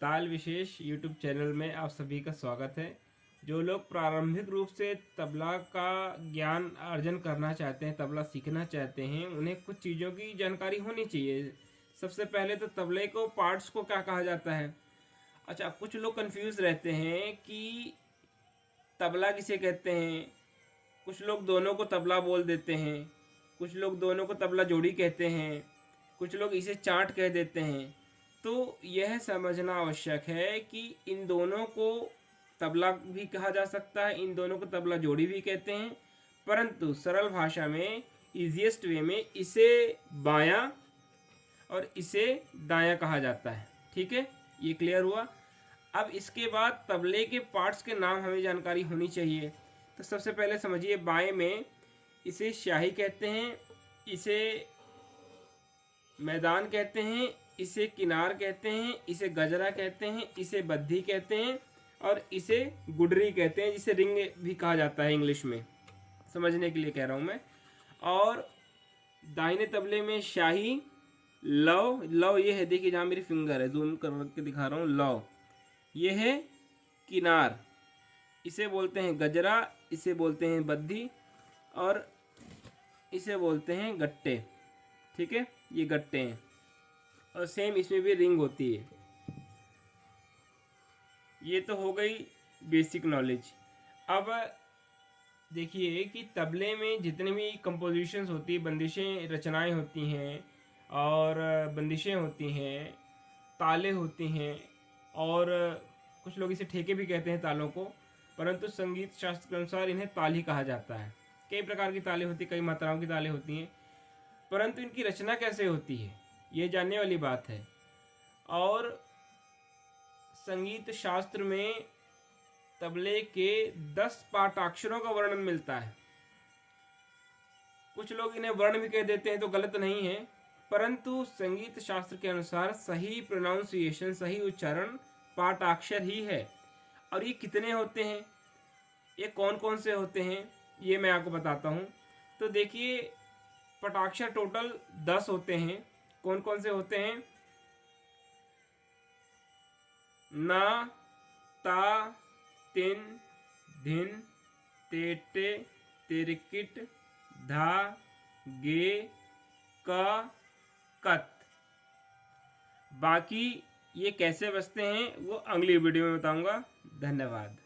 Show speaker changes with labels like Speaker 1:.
Speaker 1: ताल विशेष YouTube channel में आप सभी का स्वागत है। जो लोग प्रारंभिक रूप से तबला का ज्ञान अर्जन करना चाहते हैं, तबला सीखना चाहते हैं, उन्हें कुछ चीज़ों की जानकारी होनी चाहिए। सबसे पहले तो तबले को पार्ट्स को क्या कहा जाता है। अच्छा, कुछ लोग कंफ्यूज रहते हैं कि तबला किसे कहते हैं। कुछ लोग दोनों को तबला बोल देते हैं, कुछ लोग दोनों को तबला जोड़ी कहते हैं, कुछ लोग इसे चाट कह देते हैं। तो यह समझना आवश्यक है कि इन दोनों को तबला भी कहा जा सकता है, इन दोनों को तबला जोड़ी भी कहते हैं, परंतु सरल भाषा में ईजीएस्ट वे में इसे बायां और इसे दायां कहा जाता है। ठीक है, ये क्लियर हुआ। अब इसके बाद तबले के पार्ट्स के नाम हमें जानकारी होनी चाहिए। तो सबसे पहले समझिए, बाएं में इसे शाही कहते हैं, इसे मैदान कहते हैं, इसे किनार कहते हैं, इसे गजरा कहते हैं, इसे बद्धी कहते हैं और इसे गुडरी कहते हैं, जिसे रिंग भी कहा जाता है इंग्लिश में, समझने के लिए कह रहा हूँ मैं। और दाहिने तबले में शाही, लव, लव ये है, देखिए जहाँ मेरी फिंगर है, जूम करके दिखा रहा हूँ, लव ये है किनार, इसे बोलते हैं गजरा, इसे बोलते हैं बद्धी और इसे बोलते हैं गट्टे। ठीक है, ये गट्टे हैं। और सेम इसमें भी रिंग होती है। ये तो हो गई बेसिक नॉलेज। अब देखिए कि तबले में जितने भी कंपोजिशंस होती है, बंदिशें, रचनाएं होती हैं और बंदिशें होती हैं, ताले होती हैं और कुछ लोग इसे ठेके भी कहते हैं तालों को, परंतु संगीत शास्त्र के अनुसार इन्हें ताल ही कहा जाता है। कई प्रकार की तालें होती हैं, कई मात्राओं की तालें होती हैं, परंतु इनकी रचना कैसे होती है ये जानने वाली बात है। और संगीत शास्त्र में तबले के 10 पाठाक्षरों का वर्णन मिलता है। कुछ लोग इन्हें वर्ण भी कह देते हैं, तो गलत नहीं है, परंतु संगीत शास्त्र के अनुसार सही प्रोनाउंसिएशन, सही उच्चारण पाठाक्षर ही है। और ये कितने होते हैं, ये कौन कौन से होते हैं, ये मैं आपको बताता हूँ। तो देखिए, पाठाक्षर टोटल 10 होते हैं। कौन कौन से होते हैं? ना, ता, तिन, धिन, तेटे, तिरकिट, धा, गे, का, कत। बाकी ये कैसे बजते हैं वो अगली वीडियो में बताऊंगा। धन्यवाद।